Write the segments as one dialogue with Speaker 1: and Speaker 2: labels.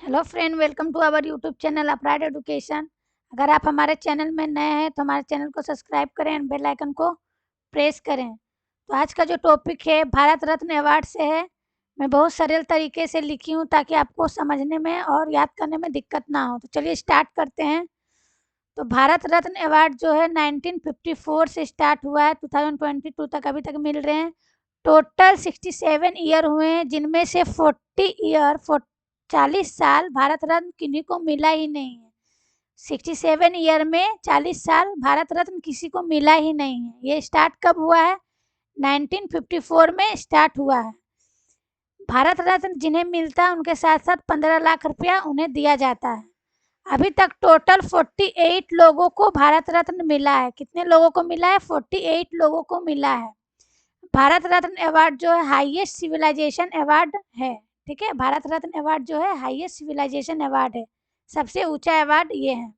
Speaker 1: Hello friend, welcome to our YouTube channel applied education. अगर आप हमारे चैनल में नए हैं तो हमारे चैनल को सब्सक्राइब करें एंड बेल आइकन को प्रेस करें। तो आज का जो टॉपिक है भारत रत्न अवार्ड से है। मैं बहुत सरल तरीके से लिखी हूँ ताकि आपको समझने में और याद करने में दिक्कत ना हो। तो चलिए स्टार्ट करते हैं। तो भारत रत्न अवार्ड जो है 1954 से स्टार्ट हुआ है, 2022 तक अभी तक मिल रहे हैं। टोटल 67 ईयर हुए हैं, जिनमें से 40 साल भारत रत्न किन्हीं को मिला ही नहीं है। 67 ईयर में 40 साल भारत रत्न किसी को मिला ही नहीं है। ये स्टार्ट कब हुआ है? 1954 में स्टार्ट हुआ है। भारत रत्न जिन्हें मिलता है उनके साथ साथ 15 लाख रुपया उन्हें दिया जाता है। अभी तक टोटल 48 लोगों को भारत रत्न मिला है। कितने लोगों को मिला है? 48 लोगों को मिला है। भारत रत्न अवार्ड जो है हाईएस्ट सिविलाइजेशन अवार्ड है। ठीक है, भारत रत्न अवार्ड जो है हाईएस्ट सिविलाइजेशन अवार्ड है। सबसे ऊंचा अवार्ड ये है,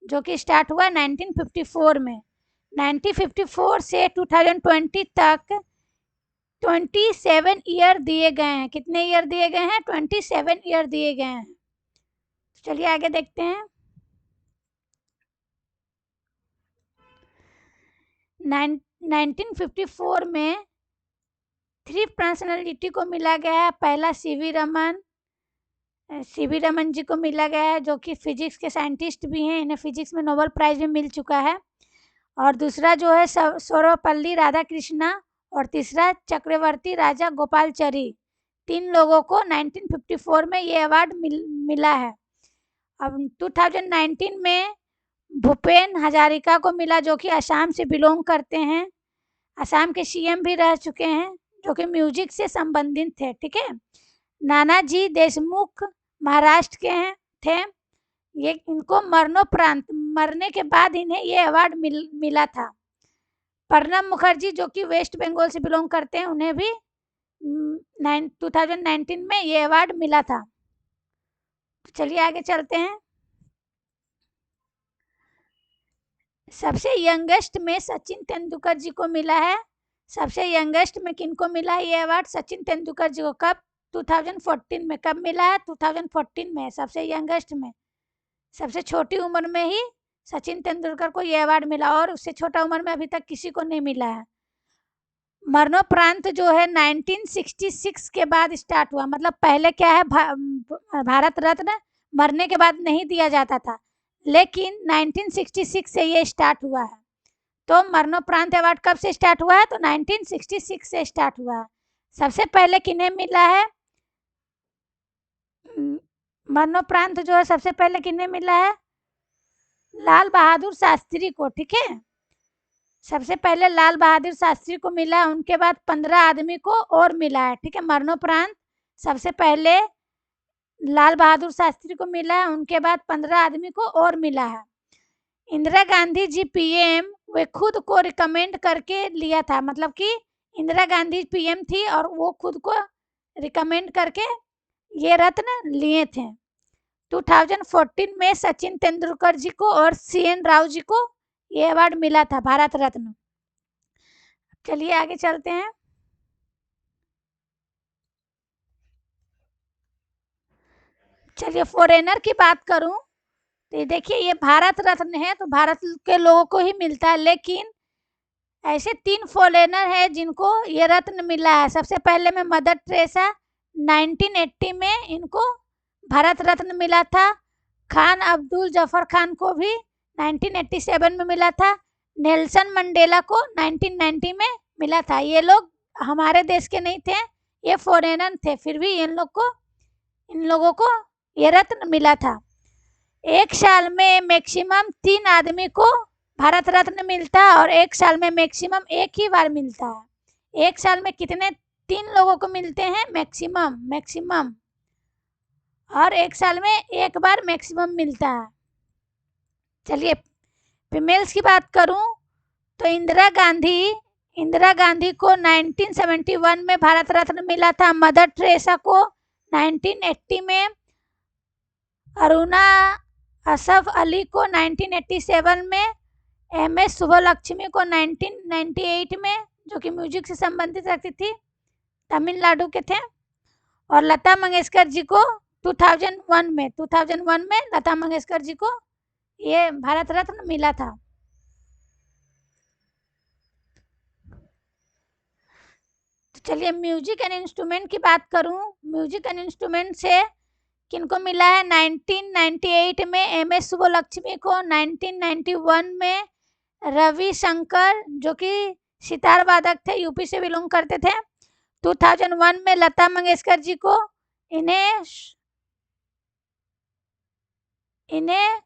Speaker 1: जो कि स्टार्ट हुआ 1954 में। 1954 से 2020 तक 27 ईयर दिए गए हैं। कितने ईयर दिए गए हैं? 27 ईयर दिए गए हैं। चलिए आगे देखते हैं। 1954 में 3 पर्सनैलिटी को मिला गया है। पहला सीवी रमन जी को मिला गया है, जो कि फिजिक्स के साइंटिस्ट भी हैं। इन्हें फिजिक्स में नोबेल प्राइज भी मिल चुका है। और दूसरा जो है सर्वपल्ली राधाकृष्णा, और तीसरा चक्रवर्ती राजा गोपालचरी। 3 लोगों को 1954 में ये अवार्ड मिला है। अब 2019 में भूपेन हजारिका को मिला, जो कि असम से बिलोंग करते हैं। असम के सीएम भी रह चुके हैं, जो कि म्यूजिक से संबंधित थे। ठीक है, नानाजी देशमुख महाराष्ट्र के थे। ये इनको मरणोपरांत, मरने के बाद इन्हें ये अवार्ड मिला था। प्रणब मुखर्जी, जो कि वेस्ट बंगाल से बिलोंग करते हैं, उन्हें भी 2019 में ये अवार्ड मिला था। तो चलिए आगे चलते हैं। सबसे यंगेस्ट में सचिन तेंदुलकर जी को मिला है। सबसे यंगेस्ट में किनको मिला है ये अवार्ड? सचिन तेंदुलकर जी को। कब? 2014 में। कब मिला है? 2014 में। सबसे यंगेस्ट में, सबसे छोटी उम्र में ही सचिन तेंदुलकर को ये अवार्ड मिला, और उससे छोटा उम्र में अभी तक किसी को नहीं मिला है। मरणोपरांत जो है 1966 के बाद स्टार्ट हुआ। मतलब पहले क्या है, भारत रत्न मरने के बाद नहीं दिया जाता था, लेकिन 1966 से ये स्टार्ट हुआ है। तो मरणोपरांत अवार्ड कब से स्टार्ट हुआ है? तो 1966 से स्टार्ट हुआ है। सबसे पहले किन्हें मिला है मरणोपरांत? जो है सबसे पहले किन्हें मिला है? लाल बहादुर शास्त्री को। ठीक है, सबसे पहले लाल बहादुर शास्त्री को मिला, उनके बाद 15 आदमी को और मिला है। ठीक है, मरणोपरांत सबसे पहले लाल बहादुर शास्त्री को मिला है, उनके बाद 15 आदमी को और मिला है। इंदिरा गांधी जी पीएम, वे खुद को रिकमेंड करके लिया था। मतलब कि इंदिरा गांधी पीएम थी और वो खुद को रिकमेंड करके ये रत्न लिए थे। 2014 में सचिन तेंदुलकर जी को और सीएन राव जी को ये अवार्ड मिला था, भारत रत्न। चलिए आगे चलते हैं। चलिए फॉरेनर की बात करूं तो देखिए, ये भारत रत्न है तो भारत के लोगों को ही मिलता है, लेकिन ऐसे 3 फॉरेनर हैं जिनको ये रत्न मिला है। सबसे पहले में मदर टेरेसा, 1980 में इनको भारत रत्न मिला था। खान अब्दुल जफर खान को भी 1987 में मिला था। नेल्सन मंडेला को 1990 में मिला था। ये लोग हमारे देश के नहीं थे, ये फॉरेनर थे, फिर भी इन लोगों को ये रत्न मिला था। एक साल में मैक्सिमम 3 आदमी को भारत रत्न मिलता है, और एक साल में मैक्सिमम एक ही बार मिलता है। एक साल में कितने? 3 लोगों को मिलते हैं मैक्सिमम, और एक साल में एक बार मैक्सिमम मिलता है। चलिए फीमेल्स की बात करूं तो इंदिरा गांधी को 1971 में भारत रत्न मिला था। मदर टेरेसा को 1980 में, अरुणा असफ अली को 1987 में, एमएस सुब्बलक्ष्मी को 1998 में, जो कि म्यूजिक से संबंधित रखती थी, तमिलनाडु के थे, और लता मंगेशकर जी को 2001 में लता मंगेशकर जी को ये भारत रत्न मिला था। तो चलिए म्यूजिक एंड इंस्ट्रूमेंट की बात करूं, म्यूजिक एंड इंस्ट्रूमेंट से किनको मिला है? 1998 में एम.एस. सुब्बुलक्ष्मी को, 1991 में रविशंकर जो कि सितार वादक थे, यूपी से बिलोंग करते थे, 2001 में लता मंगेशकर जी को। इन्हें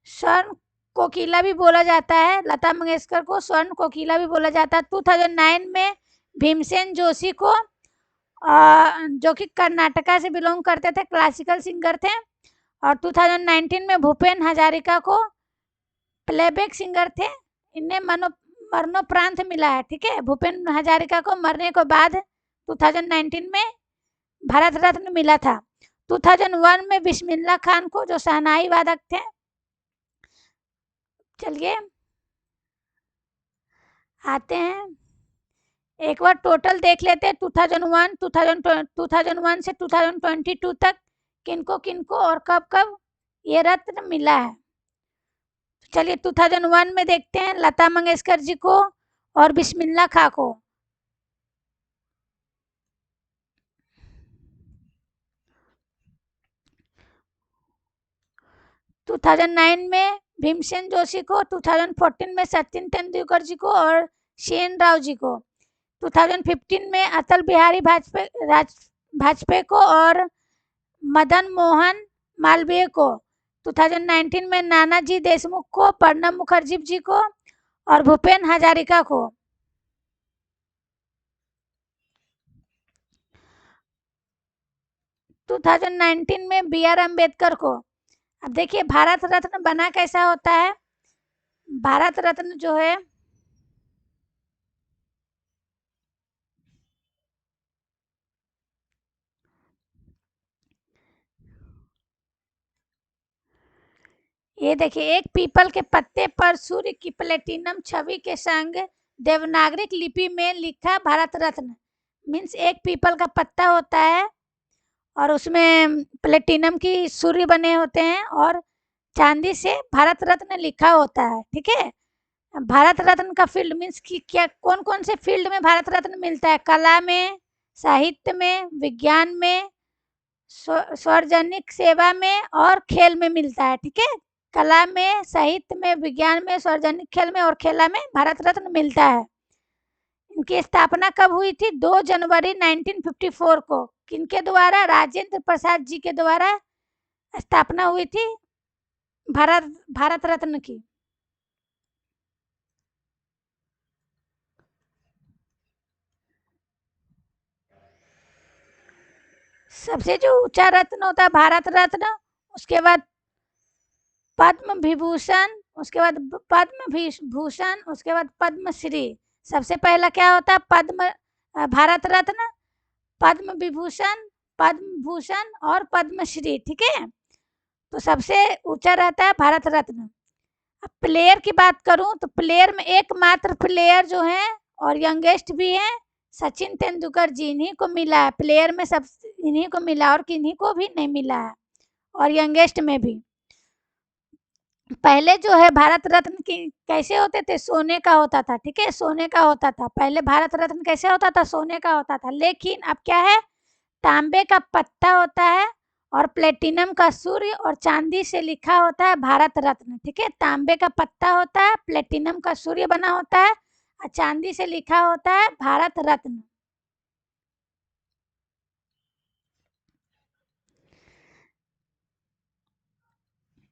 Speaker 1: स्वर्ण कोकिला भी बोला जाता है, लता मंगेशकर को स्वर्ण कोकिला भी बोला जाता है। 2009 में भीमसेन जोशी को, जो कि कर्नाटका से बिलोंग करते थे, क्लासिकल सिंगर थे। और 2019 में भूपेन हजारिका को, प्लेबैक सिंगर थे, इन्हें मरणोपरांत मिला है। ठीक है, भूपेन हजारिका को मरने के बाद 2019 में भारत रत्न मिला था। 2001 में बिस्मिल्लाह खान को, जो शहनाई वादक थे। चलिए आते हैं, एक बार टोटल देख लेते हैं 2001 से 2022 तक किनको किनको और कब कब ये रत्न मिला है। चलिए 2001 में देखते हैं लता मंगेशकर जी को और बिस्मिल्लाह खां को। तो 2009 में भीमसेन जोशी को, 2014 में सचिन तेंदुलकर जी को और शेन राव जी को, 2015 में अटल बिहारी वाजपेयी को और मदन मोहन मालवीय को, 2019 में नानाजी देशमुख को, प्रणब मुखर्जी जी को और भूपेन हजारिका को। टू 2019 में B.R. अम्बेडकर को। अब देखिए भारत रत्न बना कैसा होता है। भारत रत्न जो है ये देखिए, एक पीपल के पत्ते पर सूर्य की प्लेटिनम छवि के संग देवनागरिक लिपि में लिखा भारत रत्न। मीन्स एक पीपल का पत्ता होता है और उसमें प्लेटिनम की सूर्य बने होते हैं और चांदी से भारत रत्न लिखा होता है। ठीक है, भारत रत्न का फील्ड मीन्स कि क्या, कौन कौन से फील्ड में भारत रत्न मिलता है? कला में, साहित्य में, विज्ञान में, सार्वजनिक सेवा में और खेल में मिलता है। ठीक है, कला में, साहित्य में, विज्ञान में, सार्वजनिक खेल में और खेला में भारत रत्न मिलता है। इनकी स्थापना कब हुई थी? 2 जनवरी 1954 को। किनके द्वारा? राजेंद्र प्रसाद जी के द्वारा स्थापना हुई थी भारत रत्न की। सबसे जो ऊंचा रत्न होता है भारत रत्न, उसके बाद पद्म विभूषण, उसके बाद पद्म भूषण, उसके बाद पद्मश्री। सबसे पहला क्या होता है? भारत रत्न, पद्म विभूषण, पद्म भूषण और पद्मश्री। ठीक है, तो सबसे ऊंचा रहता है भारत रत्न। अब प्लेयर की बात करूं तो प्लेयर में एकमात्र प्लेयर जो है और यंगेस्ट भी है, सचिन तेंदुलकर जी, इन्हीं को मिला है। प्लेयर में सब इन्हीं को मिला और किन्हीं को भी नहीं मिला है, और यंगेस्ट में भी। पहले जो है भारत रत्न की कैसे होते थे? सोने का होता था। ठीक है, सोने का होता था पहले। भारत रत्न कैसे होता था? सोने का होता था। लेकिन अब क्या है? तांबे का पत्ता होता है और प्लेटिनम का सूर्य और चांदी से लिखा होता है भारत रत्न। ठीक है, तांबे का पत्ता होता है, प्लेटिनम का सूर्य बना होता है और चांदी से लिखा होता है भारत रत्न।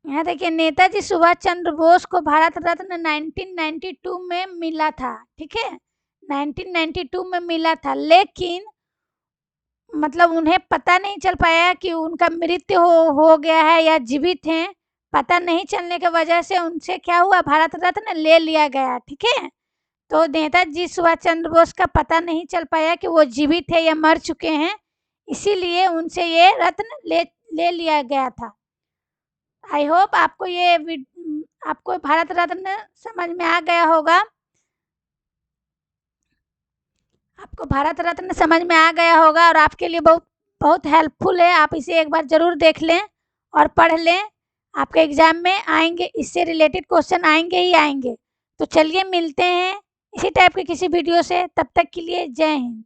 Speaker 1: यहाँ देखिए, नेताजी सुभाष चंद्र बोस को भारत रत्न 1992 में मिला था। ठीक है, 1992 में मिला था, लेकिन मतलब उन्हें पता नहीं चल पाया कि उनका मृत्यु हो गया है या जीवित हैं। पता नहीं चलने की वजह से उनसे क्या हुआ? भारत रत्न ले लिया गया। ठीक है, तो नेताजी सुभाष चंद्र बोस का पता नहीं चल पाया कि वो जीवित है या मर चुके हैं, इसीलिए उनसे ये रत्न ले लिया गया था। आई होप आपको भारत रत्न समझ में आ गया होगा। आपको भारत रत्न समझ में आ गया होगा और आपके लिए बहुत बहुत हेल्पफुल है, आप इसे एक बार ज़रूर देख लें और पढ़ लें। आपके एग्ज़ाम में आएँगे, इससे रिलेटेड क्वेश्चन आएँगे ही आएँगे। तो चलिए मिलते हैं इसी टाइप के किसी वीडियो से, तब तक के लिए जय हिंद।